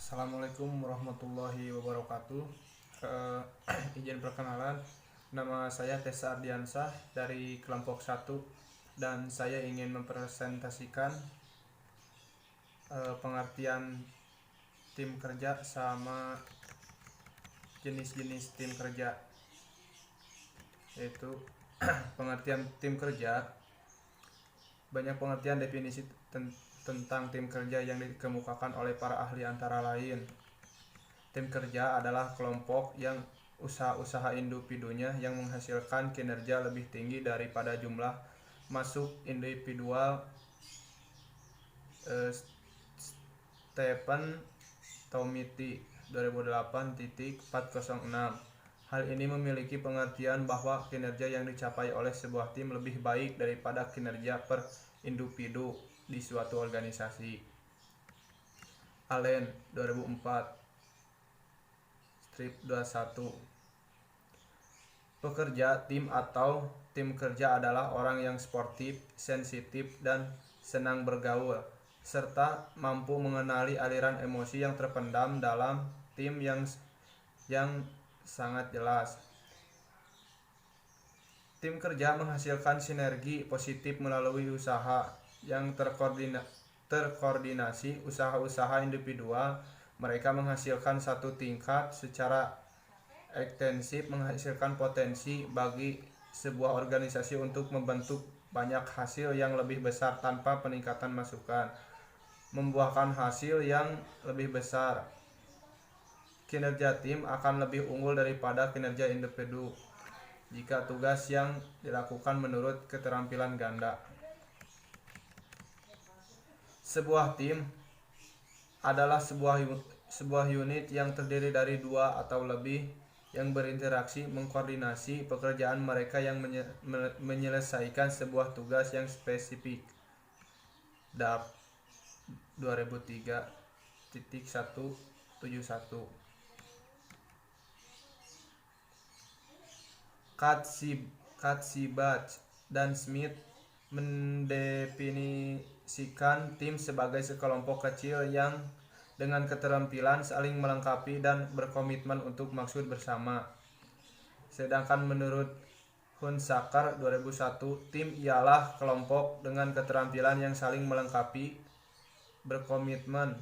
Assalamualaikum warahmatullahi wabarakatuh. Izin perkenalan, nama saya Tessa Ardiansah dari kelompok 1 dan saya ingin mempresentasikan pengertian tim kerja sama jenis-jenis tim kerja, yaitu pengertian tim kerja. Banyak pengertian definisi tentang tim kerja yang dikemukakan oleh para ahli, antara lain tim kerja adalah kelompok yang usaha-usaha individunya yang menghasilkan kinerja lebih tinggi daripada jumlah masuk individual. Stephen Tomitti 2008.406. Hal ini memiliki pengertian bahwa kinerja yang dicapai oleh sebuah tim lebih baik daripada kinerja per individu di suatu organisasi. Allen 2004.21. Pekerja tim atau tim kerja adalah orang yang sportif, sensitif, dan senang bergaul, serta mampu mengenali aliran emosi yang terpendam dalam tim yang sangat jelas. Tim kerja menghasilkan sinergi positif melalui usaha yang terkoordinasi usaha-usaha individual. Mereka menghasilkan satu tingkat secara ekstensif, menghasilkan potensi bagi sebuah organisasi untuk membentuk banyak hasil yang lebih besar tanpa peningkatan masukan, membuahkan hasil yang lebih besar. Kinerja tim akan lebih unggul daripada kinerja individu jika tugas yang dilakukan menurut keterampilan ganda. Sebuah tim adalah sebuah unit yang terdiri dari dua atau lebih yang berinteraksi mengkoordinasi pekerjaan mereka yang menyelesaikan sebuah tugas yang spesifik. DAP 2003.171. Katsibach dan Smith mendefinisikan tim sebagai sekelompok kecil yang dengan keterampilan saling melengkapi dan berkomitmen untuk maksud bersama. Sedangkan menurut Hunsaker 2001, tim ialah kelompok dengan keterampilan yang saling melengkapi, berkomitmen,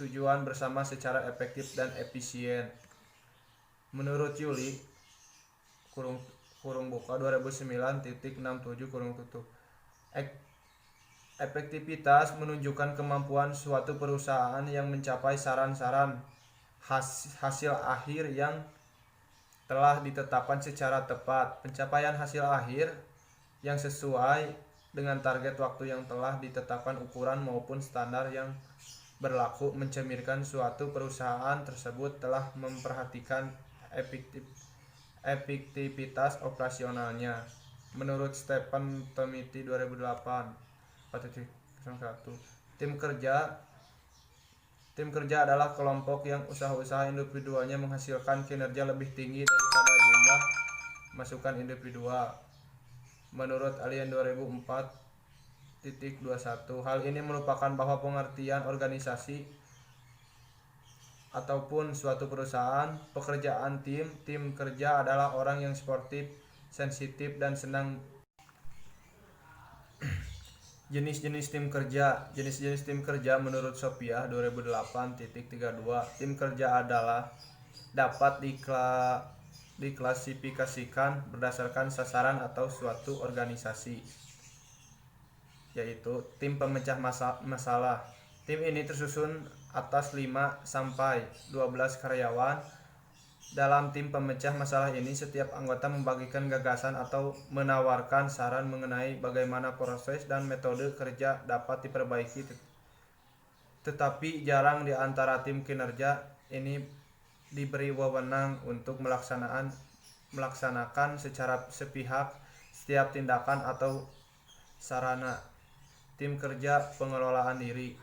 tujuan bersama secara efektif dan efisien. Menurut Yuli (2009.67) efektivitas menunjukkan kemampuan suatu perusahaan yang mencapai sasaran hasil akhir yang telah ditetapkan secara tepat. Pencapaian hasil akhir yang sesuai dengan target waktu yang telah ditetapkan, ukuran maupun standar yang berlaku mencerminkan suatu perusahaan tersebut telah memperhatikan efektivitas operasionalnya. Menurut Stephen Tomitti 2008.1. Tim kerja adalah kelompok yang usaha-usaha individualnya menghasilkan kinerja lebih tinggi daripada jumlah masukan individual. Menurut Allen 2004.21. Hal ini merupakan bahwa pengertian organisasi ataupun suatu perusahaan. Pekerjaan tim kerja adalah orang yang sportif, sensitif, dan senang. Jenis-jenis tim kerja. Jenis-jenis tim kerja menurut Sophia 2008.32. Tim kerja adalah dapat diklasifikasikan berdasarkan sasaran atau suatu organisasi, yaitu tim pemecah masalah. Tim ini tersusun atas 5 sampai 12 karyawan. Dalam tim pemecah masalah ini, setiap anggota membagikan gagasan atau menawarkan saran mengenai bagaimana proses dan metode kerja dapat diperbaiki. Tetapi jarang di antara tim kinerja ini diberi wewenang untuk melaksanakan secara sepihak setiap tindakan atau sarana. Tim kerja pengelolaan diri.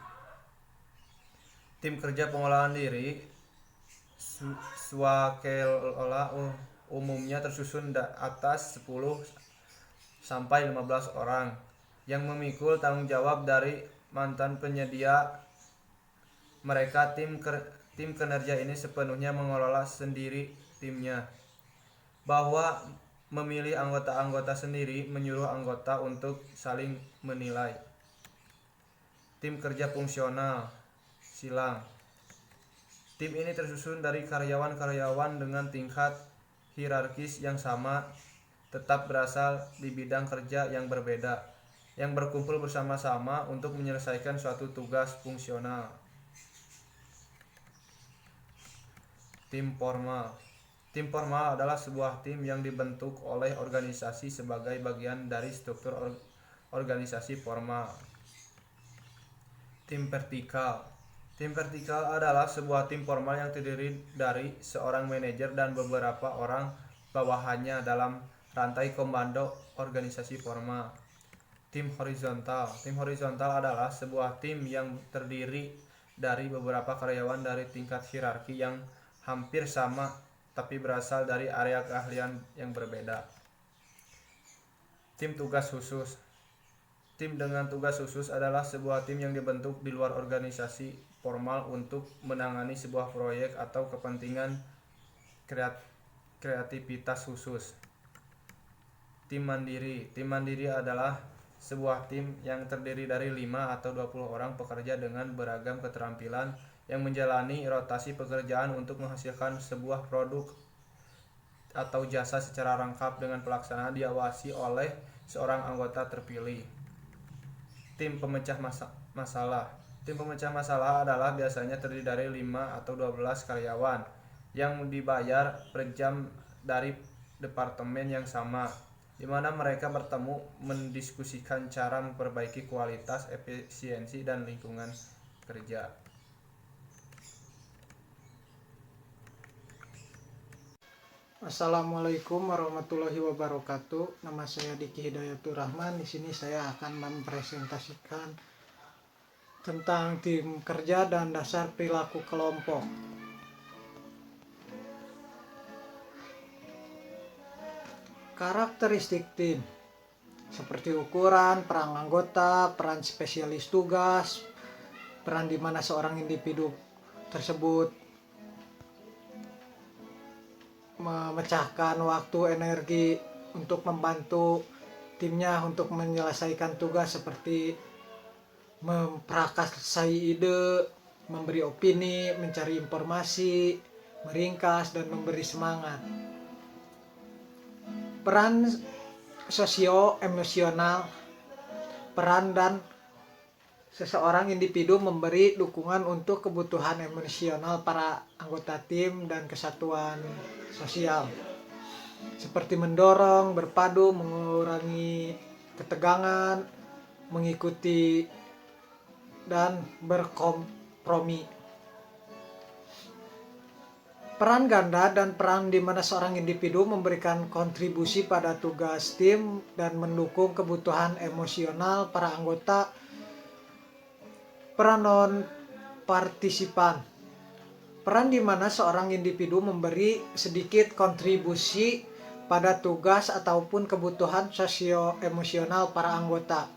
Tim kerja pengelolaan diri swakelola umumnya tersusun atas 10 sampai 15 orang yang memikul tanggung jawab dari mantan penyedia Tim kinerja ini sepenuhnya mengelola sendiri timnya, bahwa memilih anggota-anggota sendiri, menyuruh anggota untuk saling menilai. Tim kerja fungsional silang. Tim ini tersusun dari karyawan-karyawan dengan tingkat hierarkis yang sama, tetap berasal di bidang kerja yang berbeda, yang berkumpul bersama-sama untuk menyelesaikan suatu tugas fungsional. Tim formal. Tim formal adalah sebuah tim yang dibentuk oleh organisasi sebagai bagian dari struktur organisasi formal. Tim vertikal. Tim vertikal adalah sebuah tim formal yang terdiri dari seorang manajer dan beberapa orang bawahannya dalam rantai komando organisasi formal. Tim horizontal. Tim horizontal adalah sebuah tim yang terdiri dari beberapa karyawan dari tingkat hierarki yang hampir sama tapi berasal dari area keahlian yang berbeda. Tim tugas khusus. Tim dengan tugas khusus adalah sebuah tim yang dibentuk di luar organisasi formal untuk menangani sebuah proyek atau kepentingan kreativitas khusus. Tim mandiri. Tim mandiri adalah sebuah tim yang terdiri dari 5 atau 20 orang pekerja dengan beragam keterampilan yang menjalani rotasi pekerjaan untuk menghasilkan sebuah produk atau jasa secara lengkap dengan pelaksanaan diawasi oleh seorang anggota terpilih. Tim pemecah masalah. Tim pemecah masalah adalah biasanya terdiri dari 5 atau 12 karyawan yang dibayar per jam dari departemen yang sama, di mana mereka bertemu mendiskusikan cara memperbaiki kualitas, efisiensi, dan lingkungan kerja. Assalamualaikum warahmatullahi wabarakatuh. Nama saya Diki Hidayatur Rahman. Di sini saya akan mempresentasikan tentang tim kerja dan dasar perilaku kelompok. Karakteristik tim seperti ukuran, peran anggota, peran spesialis tugas, peran di mana seorang individu tersebut memecahkan waktu, energi untuk membantu timnya untuk menyelesaikan tugas seperti memprakarsai ide, memberi opini, mencari informasi, meringkas, dan memberi semangat. Peran sosio-emosional, peran dan seseorang individu memberi dukungan untuk kebutuhan emosional para anggota tim dan kesatuan sosial, seperti mendorong, berpadu, mengurangi ketegangan, mengikuti, dan berkompromi. Peran ganda dan peran di mana seorang individu memberikan kontribusi pada tugas tim dan mendukung kebutuhan emosional para anggota. Peran non-partisipan, peran di mana seorang individu memberi sedikit kontribusi pada tugas ataupun kebutuhan sosio-emosional para anggota.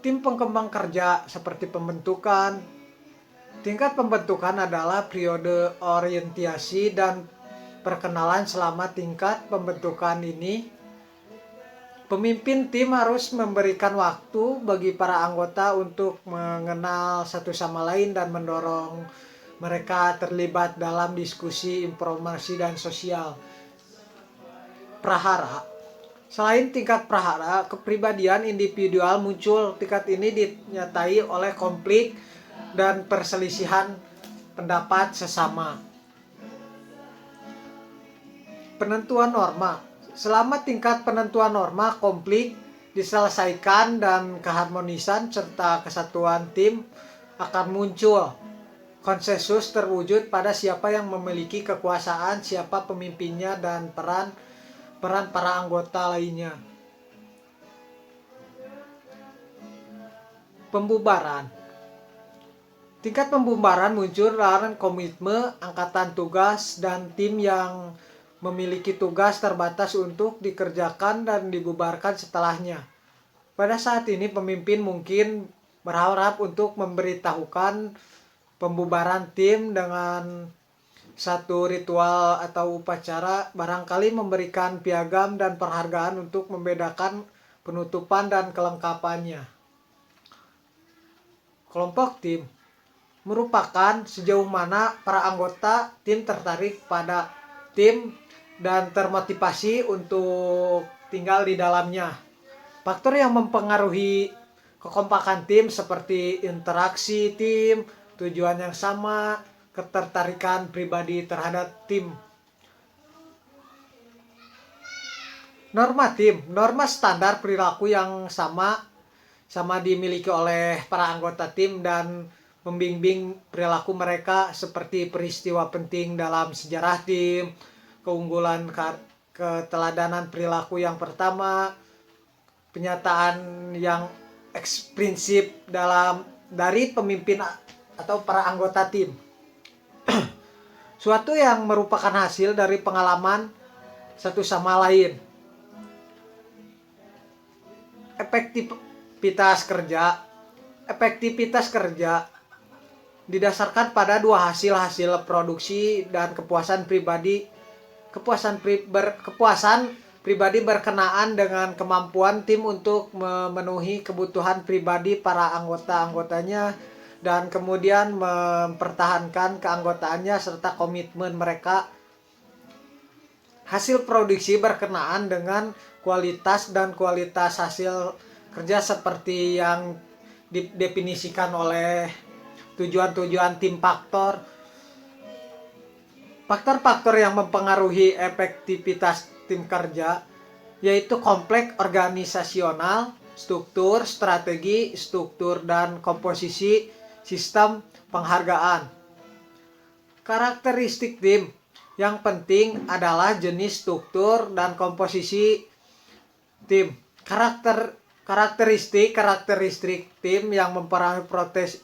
Tim pengembang kerja seperti pembentukan. Tingkat pembentukan adalah periode orientasi dan perkenalan. Selama tingkat pembentukan ini, pemimpin tim harus memberikan waktu bagi para anggota untuk mengenal satu sama lain dan mendorong mereka terlibat dalam diskusi, informasi, dan sosial. Prahara. Selain tingkat prahara, kepribadian individual muncul. Tingkat ini dinyatakan oleh konflik dan perselisihan pendapat sesama. Penentuan norma. Selama tingkat penentuan norma, konflik diselesaikan dan keharmonisan serta kesatuan tim akan muncul. Konsensus terwujud pada siapa yang memiliki kekuasaan, siapa pemimpinnya, dan peran para anggota lainnya. Pembubaran. Tingkat pembubaran muncul dalam komitmen angkatan tugas dan tim yang memiliki tugas terbatas untuk dikerjakan dan dibubarkan setelahnya. Pada saat ini pemimpin mungkin berharap untuk memberitahukan pembubaran tim dengan satu ritual atau upacara, barangkali memberikan piagam dan penghargaan untuk membedakan penutupan dan kelengkapannya. Kelompok tim merupakan sejauh mana para anggota tim tertarik pada tim dan termotivasi untuk tinggal di dalamnya. Faktor yang mempengaruhi kekompakan tim seperti interaksi tim, tujuan yang sama, ketertarikan pribadi terhadap tim. Norma tim, norma standar perilaku yang sama dimiliki oleh para anggota tim dan membimbing perilaku mereka seperti peristiwa penting dalam sejarah tim, keunggulan keteladanan perilaku yang pertama, penyataan yang eksplisit dari pemimpin atau para anggota tim. Suatu yang merupakan hasil dari pengalaman satu sama lain. Efektivitas kerja didasarkan pada dua hasil produksi dan kepuasan pribadi berkenaan dengan kemampuan tim untuk memenuhi kebutuhan pribadi para anggotanya dan kemudian mempertahankan keanggotaannya serta komitmen mereka. Hasil produksi berkenaan dengan kualitas hasil kerja seperti yang didefinisikan oleh tujuan tim faktor yang mempengaruhi efektivitas tim kerja yaitu kompleks organisasional, struktur, strategi, struktur dan komposisi sistem penghargaan. Karakteristik tim yang penting adalah jenis, struktur dan komposisi tim. Karakteristik tim yang mempengaruhi proses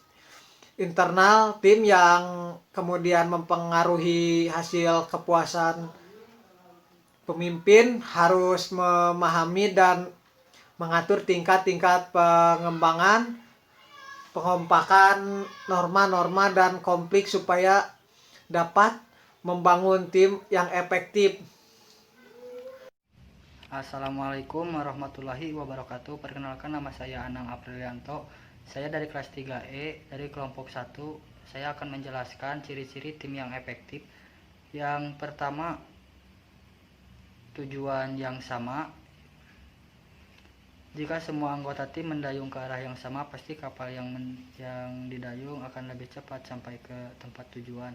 internal tim yang kemudian mempengaruhi hasil kepuasan. Pemimpin harus memahami dan mengatur tingkat-tingkat pengembangan, pengompakan, norma-norma dan konflik supaya dapat membangun tim yang efektif. Assalamualaikum warahmatullahi wabarakatuh. Perkenalkan, nama saya Anang Aprilianto. Saya dari kelas 3E dari kelompok 1. Saya akan menjelaskan ciri-ciri tim yang efektif. Yang pertama, tujuan yang sama. Jika semua anggota tim mendayung ke arah yang sama, pasti kapal yang didayung akan lebih cepat sampai ke tempat tujuan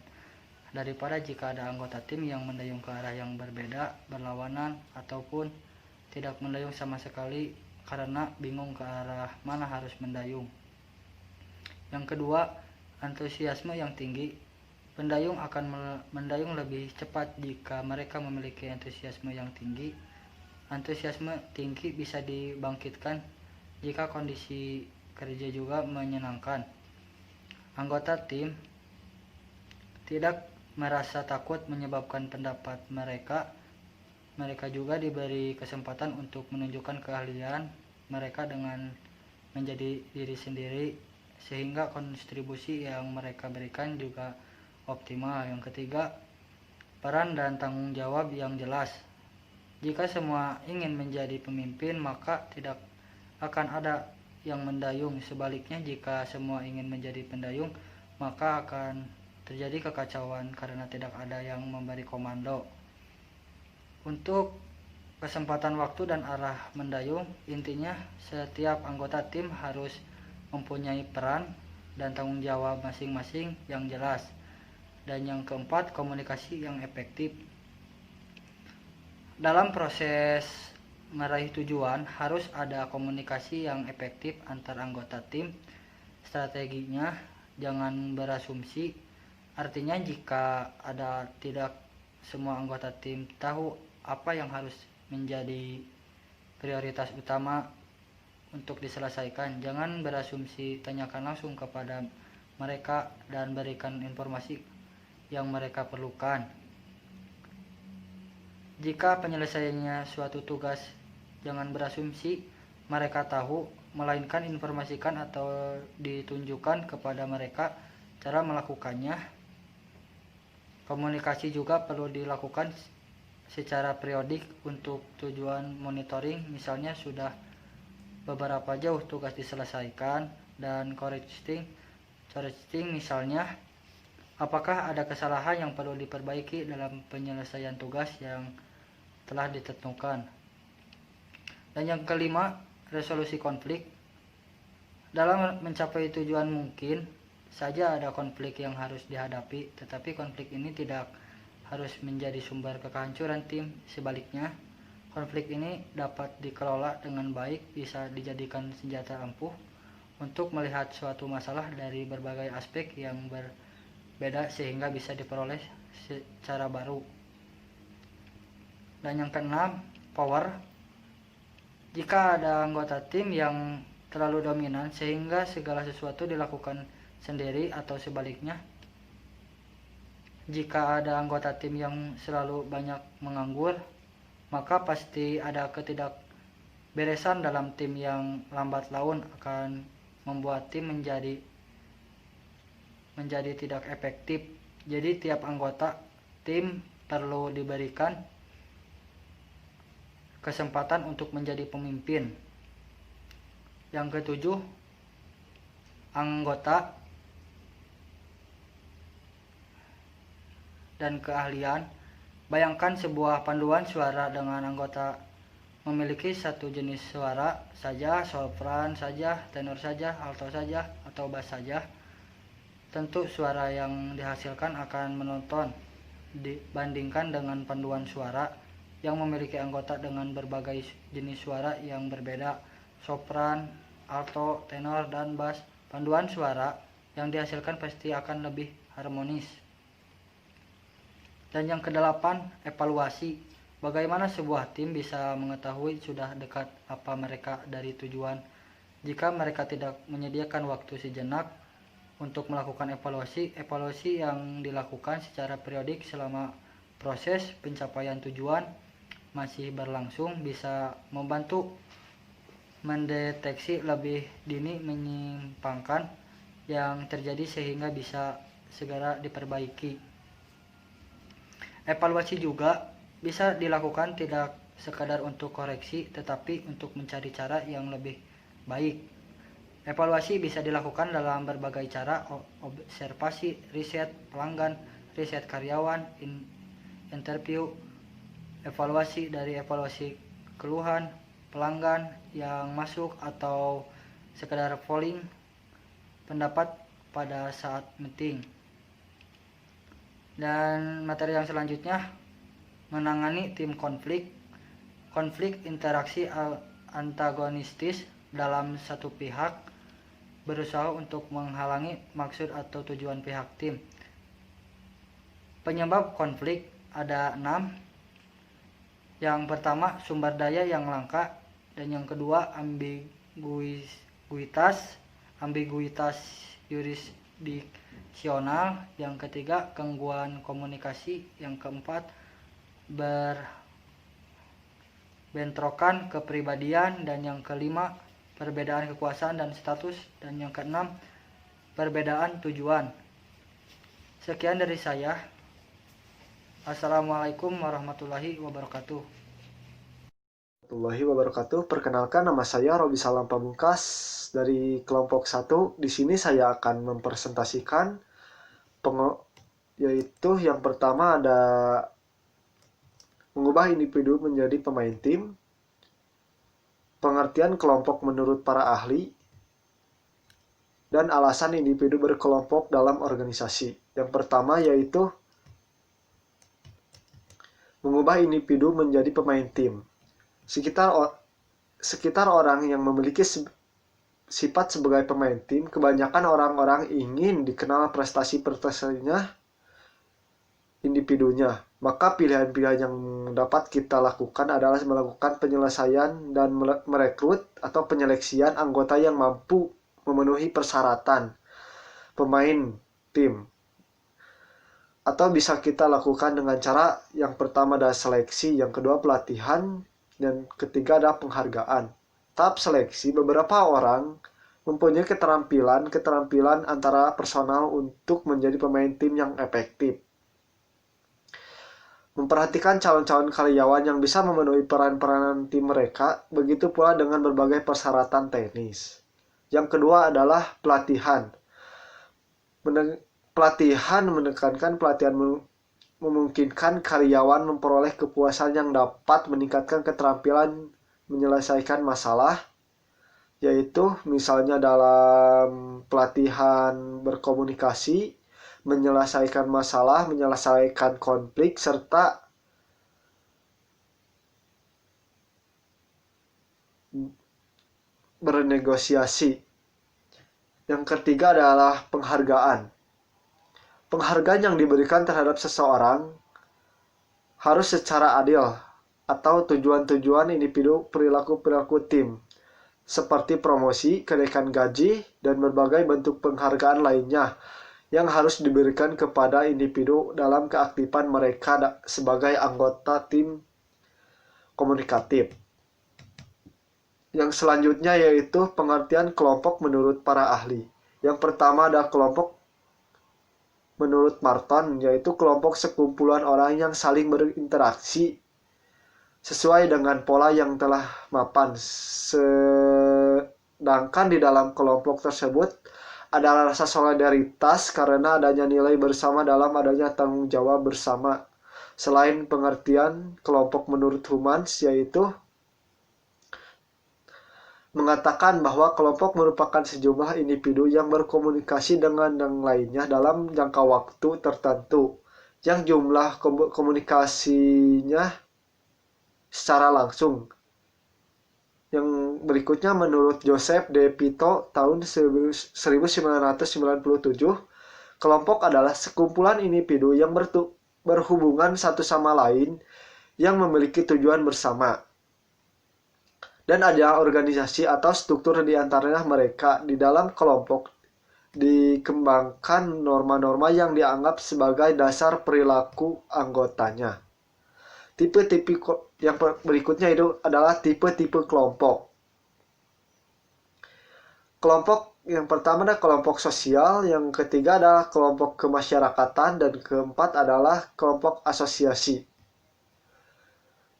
daripada jika ada anggota tim yang mendayung ke arah yang berbeda, berlawanan, ataupun tidak mendayung sama sekali karena bingung ke arah mana harus mendayung. Yang kedua, antusiasme yang tinggi. Pendayung akan mendayung lebih cepat jika mereka memiliki antusiasme yang tinggi. Antusiasme tinggi bisa dibangkitkan jika kondisi kerja juga menyenangkan. Anggota tim tidak merasa takut menyebabkan pendapat mereka. Mereka juga diberi kesempatan untuk menunjukkan keahlian mereka dengan menjadi diri sendiri, sehingga kontribusi yang mereka berikan juga optimal. Yang ketiga, peran dan tanggung jawab yang jelas. Jika semua ingin menjadi pemimpin, maka tidak akan ada yang mendayung. Sebaliknya, jika semua ingin menjadi pendayung, maka akan terjadi kekacauan karena tidak ada yang memberi komando. Untuk kesempatan waktu dan arah mendayung, intinya setiap anggota tim harus mempunyai peran dan tanggung jawab masing-masing yang jelas. Dan yang keempat, komunikasi yang efektif. Dalam proses meraih tujuan harus ada komunikasi yang efektif antar anggota tim. Strateginya jangan berasumsi. Artinya jika tidak semua anggota tim tahu apa yang harus menjadi prioritas utama untuk diselesaikan, jangan berasumsi, tanyakan langsung kepada mereka dan berikan informasi yang mereka perlukan. Jika penyelesaiannya suatu tugas, jangan berasumsi, mereka tahu, melainkan informasikan atau ditunjukkan kepada mereka cara melakukannya. Komunikasi juga perlu dilakukan secara periodik untuk tujuan monitoring, misalnya sudah beberapa jauh tugas diselesaikan, dan correcting misalnya apakah ada kesalahan yang perlu diperbaiki dalam penyelesaian tugas yang telah ditentukan. Dan yang kelima, resolusi konflik. Dalam mencapai tujuan mungkin saja ada konflik yang harus dihadapi, tetapi konflik ini tidak harus menjadi sumber kehancuran tim. Sebaliknya, konflik ini dapat dikelola dengan baik, bisa dijadikan senjata ampuh untuk melihat suatu masalah dari berbagai aspek yang berbeda sehingga bisa diperoleh secara baru. Dan yang keenam, power. Jika ada anggota tim yang terlalu dominan sehingga segala sesuatu dilakukan sendiri, atau sebaliknya, jika ada anggota tim yang selalu banyak menganggur, maka pasti ada ketidakberesan dalam tim yang lambat laun akan membuat tim menjadi tidak efektif. Jadi tiap anggota tim perlu diberikan kesempatan untuk menjadi pemimpin. Yang ketujuh, anggota dan keahlian. Bayangkan sebuah panduan suara dengan anggota memiliki satu jenis suara saja, sopran saja, tenor saja, alto saja, atau bass saja. Tentu suara yang dihasilkan akan menonton dibandingkan dengan panduan suara yang memiliki anggota dengan berbagai jenis suara yang berbeda, sopran, alto, tenor, dan bass. Panduan suara yang dihasilkan pasti akan lebih harmonis. Dan yang kedelapan, evaluasi. Bagaimana sebuah tim bisa mengetahui sudah dekat apa mereka dari tujuan? Jika mereka tidak menyediakan waktu sejenak untuk melakukan evaluasi yang dilakukan secara periodik selama proses pencapaian tujuan masih berlangsung bisa membantu mendeteksi lebih dini menyimpangkan yang terjadi sehingga bisa segera diperbaiki. Evaluasi juga bisa dilakukan tidak sekadar untuk koreksi, tetapi untuk mencari cara yang lebih baik. Evaluasi bisa dilakukan dalam berbagai cara: observasi, riset pelanggan, riset karyawan, interview, evaluasi dari evaluasi keluhan pelanggan yang masuk, atau sekedar polling pendapat pada saat meeting. Dan materi yang selanjutnya, menangani tim konflik. Konflik interaksi antagonistis dalam satu pihak berusaha untuk menghalangi maksud atau tujuan pihak tim. Penyebab konflik ada 6. Yang pertama, sumber daya yang langka. Dan yang kedua, ambiguitas jurisdiksional. Yang ketiga, gangguan komunikasi. Yang keempat, bentrokan kepribadian. Dan yang kelima, perbedaan kekuasaan dan status. Dan yang keenam, perbedaan tujuan. Sekian dari saya. Assalamualaikum warahmatullahi wabarakatuh. Warahmatullahi wabarakatuh. Perkenalkan, nama saya Robi Salam Pamungkas dari kelompok 1. Di sini saya akan mempresentasikan yaitu yang pertama ada mengubah individu menjadi pemain tim, pengertian kelompok menurut para ahli, dan alasan individu berkelompok dalam organisasi. Yang pertama yaitu mengubah individu menjadi pemain tim. Sekitar orang yang memiliki sifat sebagai pemain tim, kebanyakan orang-orang ingin dikenal prestasi-prestasinya individunya. Maka pilihan-pilihan yang dapat kita lakukan adalah melakukan penyelesaian dan merekrut atau penyeleksian anggota yang mampu memenuhi persyaratan pemain tim. Atau bisa kita lakukan dengan cara yang pertama adalah seleksi, yang kedua pelatihan, dan ketiga adalah penghargaan. tahap seleksi, beberapa orang mempunyai keterampilan antara personal untuk menjadi pemain tim yang efektif. Memperhatikan calon-calon karyawan yang bisa memenuhi peran-peranan tim mereka, begitu pula dengan berbagai persyaratan teknis. Yang kedua adalah pelatihan. Pelatihan menekankan pelatihan memungkinkan karyawan memperoleh kepuasan yang dapat meningkatkan keterampilan menyelesaikan masalah, yaitu misalnya dalam pelatihan berkomunikasi, menyelesaikan masalah, menyelesaikan konflik, serta bernegosiasi. Yang ketiga adalah penghargaan. Penghargaan yang diberikan terhadap seseorang harus secara adil atau tujuan-tujuan individu perilaku-perilaku tim, seperti promosi, kenaikan gaji, dan berbagai bentuk penghargaan lainnya yang harus diberikan kepada individu dalam keaktifan mereka sebagai anggota tim komunikatif. Yang selanjutnya yaitu pengertian kelompok menurut para ahli. Yang pertama ada kelompok menurut Marton, yaitu kelompok sekumpulan orang yang saling berinteraksi sesuai dengan pola yang telah mapan. Sedangkan di dalam kelompok tersebut adalah rasa solidaritas karena adanya nilai bersama dalam adanya tanggung jawab bersama. Selain pengertian kelompok menurut Humans, yaitu mengatakan bahwa kelompok merupakan sejumlah individu yang berkomunikasi dengan yang lainnya dalam jangka waktu tertentu, yang jumlah komunikasinya secara langsung. Yang berikutnya menurut Joseph De Pito tahun 1997, kelompok adalah sekumpulan individu yang berhubungan satu sama lain yang memiliki tujuan bersama. Dan ada organisasi atau struktur di antaranya mereka. Di dalam kelompok dikembangkan norma-norma yang dianggap sebagai dasar perilaku anggotanya. Tipe-tipe yang berikutnya itu adalah tipe-tipe kelompok. Kelompok yang pertama adalah kelompok sosial, yang ketiga adalah kelompok kemasyarakatan, dan keempat adalah kelompok asosiasi.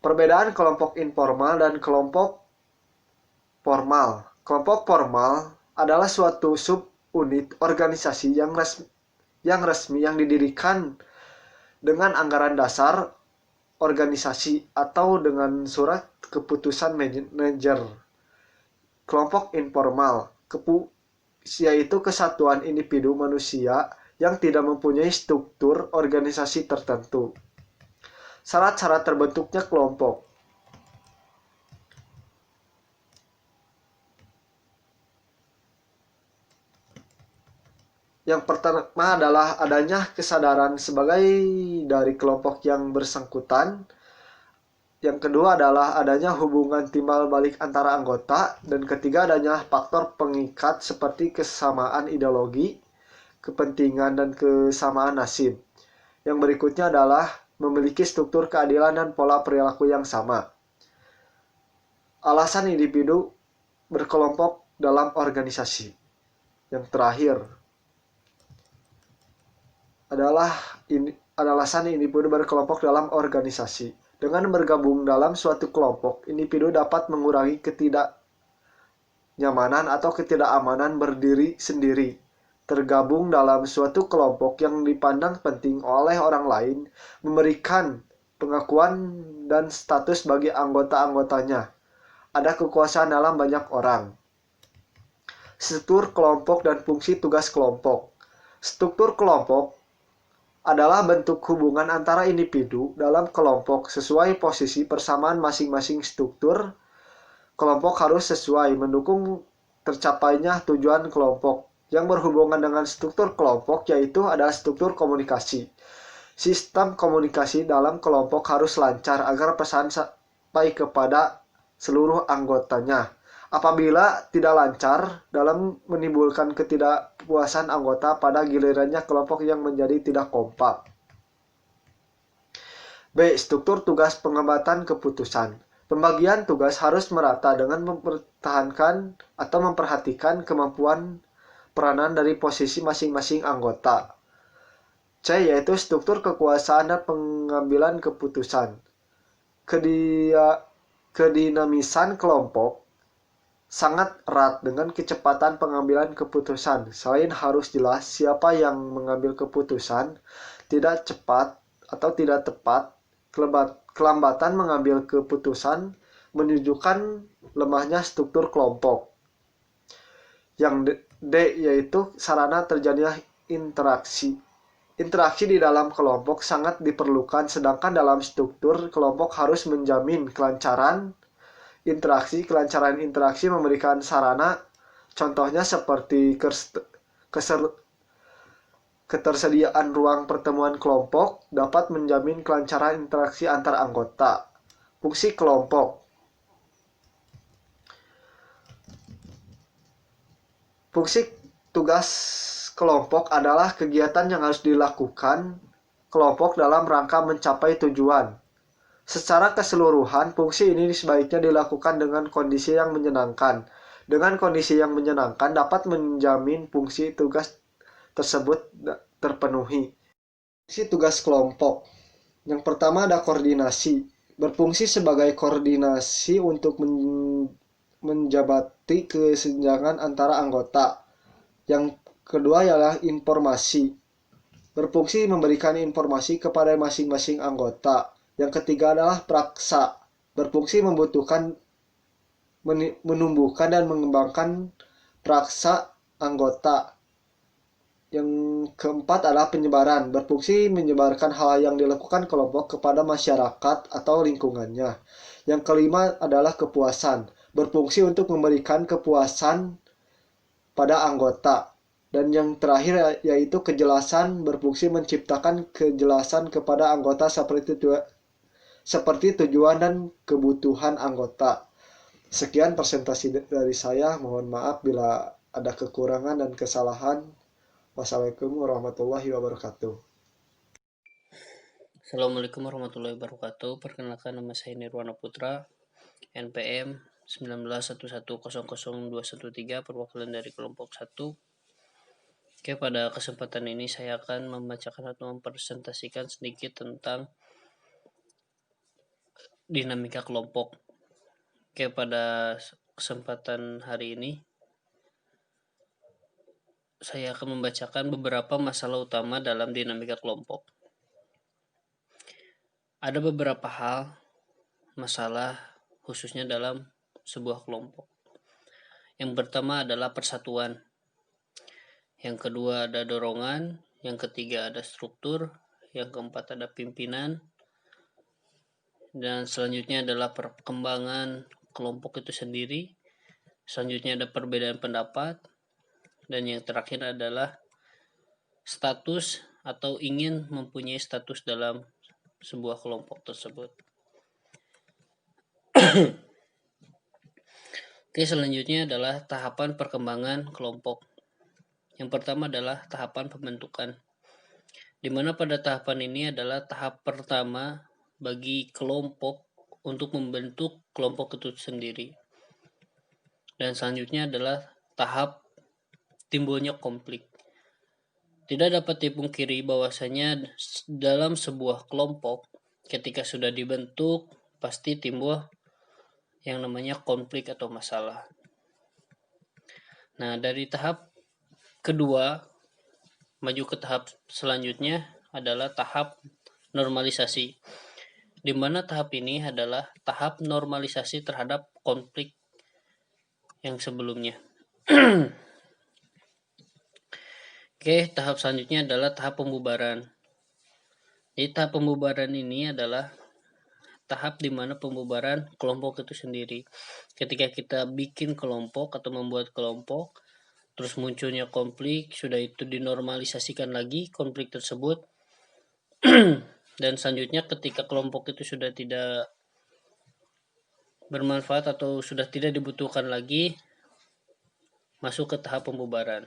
Perbedaan kelompok informal dan kelompok formal. Kelompok formal adalah suatu subunit organisasi yang resmi yang didirikan dengan anggaran dasar organisasi atau dengan surat keputusan manajer. Kelompok informal yaitu kesatuan individu manusia yang tidak mempunyai struktur organisasi tertentu. Syarat-syarat terbentuknya kelompok. Yang pertama adalah adanya kesadaran sebagai dari kelompok yang bersangkutan. Yang kedua adalah adanya hubungan timbal balik antara anggota. Dan ketiga adanya faktor pengikat seperti kesamaan ideologi, kepentingan, dan kesamaan nasib. Yang berikutnya adalah memiliki struktur keadilan dan pola perilaku yang sama. Alasan individu berkelompok dalam organisasi. Yang terakhir adalah alasan individu berkelompok dalam organisasi. Dengan bergabung dalam suatu kelompok, individu dapat mengurangi ketidaknyamanan atau ketidakamanan berdiri sendiri. Tergabung dalam suatu kelompok yang dipandang penting oleh orang lain, memberikan pengakuan dan status bagi anggota-anggotanya. Ada kekuasaan dalam banyak orang. Struktur kelompok dan fungsi tugas kelompok. Struktur kelompok adalah bentuk hubungan antara individu dalam kelompok sesuai posisi persamaan masing-masing struktur. Kelompok harus sesuai mendukung tercapainya tujuan kelompok. Yang berhubungan dengan struktur kelompok yaitu adalah struktur komunikasi. Sistem komunikasi dalam kelompok harus lancar agar pesan sampai kepada seluruh anggotanya. Apabila tidak lancar dalam menimbulkan ketidakpuasan anggota, pada gilirannya kelompok yang menjadi tidak kompak. B. Struktur tugas pengamatan keputusan. Pembagian tugas harus merata dengan mempertahankan atau memperhatikan kemampuan peranan dari posisi masing-masing anggota. C. Yaitu struktur kekuasaan dan pengambilan keputusan. Kedinamisan kelompok sangat erat dengan kecepatan pengambilan keputusan. Selain harus jelas siapa yang mengambil keputusan, tidak cepat atau tidak tepat, kelambatan mengambil keputusan menunjukkan lemahnya struktur kelompok. Yang D yaitu sarana terjadinya interaksi. Interaksi di dalam kelompok sangat diperlukan, sedangkan dalam struktur kelompok harus menjamin kelancaran interaksi. Kelancaran interaksi memberikan sarana, contohnya seperti ketersediaan ruang pertemuan kelompok dapat menjamin kelancaran interaksi antar anggota. Fungsi kelompok. Fungsi tugas kelompok adalah kegiatan yang harus dilakukan kelompok dalam rangka mencapai tujuan. Secara keseluruhan, fungsi ini sebaiknya dilakukan dengan kondisi yang menyenangkan. Dengan kondisi yang menyenangkan dapat menjamin fungsi tugas tersebut terpenuhi. Fungsi tugas kelompok. Yang pertama ada koordinasi. Berfungsi sebagai koordinasi untuk menjabati kesenjangan antara anggota. Yang kedua ialah informasi. Berfungsi memberikan informasi kepada masing-masing anggota. Yang ketiga adalah praksa. Berfungsi menumbuhkan dan mengembangkan praksa anggota. Yang keempat adalah penyebaran. Berfungsi menyebarkan hal yang dilakukan kelompok kepada masyarakat atau lingkungannya. Yang kelima adalah kepuasan. Berfungsi untuk memberikan kepuasan pada anggota. Dan yang terakhir yaitu kejelasan, berfungsi menciptakan kejelasan kepada anggota seperti tujuan dan kebutuhan anggota. Sekian presentasi dari saya. Mohon maaf bila ada kekurangan dan kesalahan. Wassalamualaikum warahmatullahi wabarakatuh. Assalamualaikum warahmatullahi wabarakatuh. Perkenalkan, nama saya Nirwana Putra, NPM 1911000213, perwakilan dari kelompok 1. Oke, pada kesempatan ini saya akan membacakan atau mempresentasikan sedikit tentang dinamika kelompok. Oke, pada kesempatan hari ini saya akan membacakan beberapa masalah utama dalam dinamika kelompok. Ada beberapa hal masalah khususnya dalam sebuah kelompok. Yang pertama adalah persatuan. Yang kedua ada dorongan. Yang ketiga ada struktur. Yang keempat ada pimpinan. Dan selanjutnya adalah perkembangan kelompok itu sendiri. Selanjutnya ada perbedaan pendapat. Dan yang terakhir adalah status atau ingin mempunyai status dalam sebuah kelompok tersebut. Oke, selanjutnya adalah tahapan perkembangan kelompok. Yang pertama adalah tahapan pembentukan, di mana pada tahapan ini adalah tahap pertama bagi kelompok untuk membentuk kelompok itu sendiri. Dan selanjutnya adalah tahap timbulnya konflik. Tidak dapat dipungkiri bahwasanya dalam sebuah kelompok ketika sudah dibentuk pasti timbul yang namanya konflik atau masalah. Nah, dari tahap kedua maju ke tahap selanjutnya adalah tahap normalisasi, di mana tahap ini adalah tahap normalisasi terhadap konflik yang sebelumnya. Oke, tahap selanjutnya adalah tahap pembubaran. Jadi tahap pembubaran ini adalah tahap di mana pembubaran kelompok itu sendiri. Ketika kita bikin kelompok atau membuat kelompok, terus munculnya konflik, sudah itu dinormalisasikan lagi konflik tersebut. Dan selanjutnya ketika kelompok itu sudah tidak bermanfaat atau sudah tidak dibutuhkan lagi, masuk ke tahap pembubaran.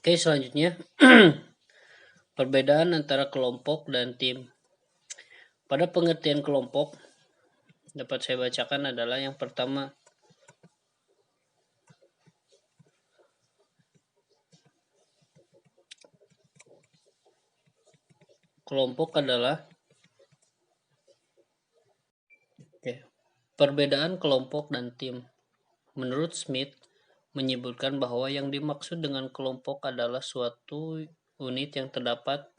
Oke, selanjutnya Perbedaan antara kelompok dan tim. Pada pengertian kelompok, dapat saya bacakan adalah yang pertama, kelompok adalah perbedaan kelompok dan tim. Menurut Smith, menyebutkan bahwa yang dimaksud dengan kelompok adalah suatu unit yang terdapat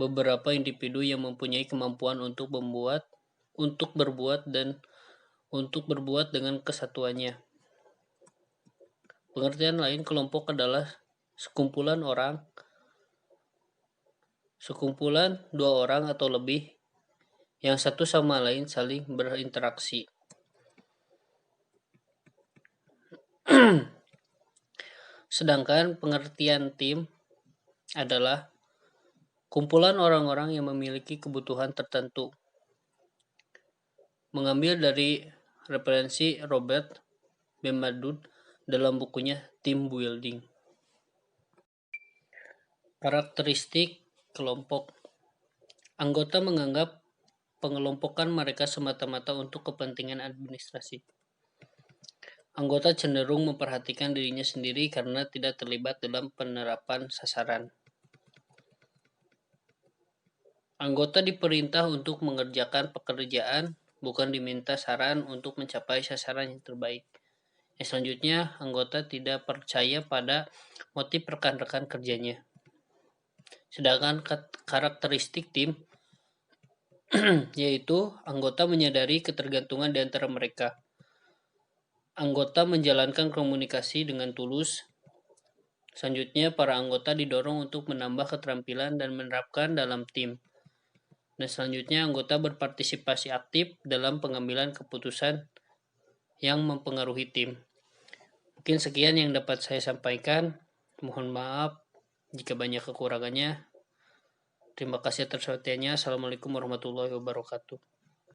beberapa individu yang mempunyai kemampuan untuk berbuat dengan kesatuannya. Pengertian lain, kelompok adalah sekumpulan dua orang atau lebih yang satu sama lain saling berinteraksi. Sedangkan pengertian tim adalah kumpulan orang-orang yang memiliki kebutuhan tertentu. Mengambil dari referensi Robert Bemadud dalam bukunya Team Building. Karakteristik kelompok. Anggota menganggap pengelompokan mereka semata-mata untuk kepentingan administrasi. Anggota cenderung memperhatikan dirinya sendiri karena tidak terlibat dalam penerapan sasaran. Anggota diperintah untuk mengerjakan pekerjaan, bukan diminta saran untuk mencapai sasaran yang terbaik. Yang selanjutnya, anggota tidak percaya pada motif rekan-rekan kerjanya. Sedangkan karakteristik tim, yaitu anggota menyadari ketergantungan di antara mereka. Anggota menjalankan komunikasi dengan tulus. Selanjutnya, para anggota didorong untuk menambah keterampilan dan menerapkan dalam tim. Dan selanjutnya, anggota berpartisipasi aktif dalam pengambilan keputusan yang mempengaruhi tim. Mungkin sekian yang dapat saya sampaikan. Mohon maaf jika banyak kekurangannya. Terima kasih atas perhatiannya. Assalamualaikum warahmatullahi wabarakatuh.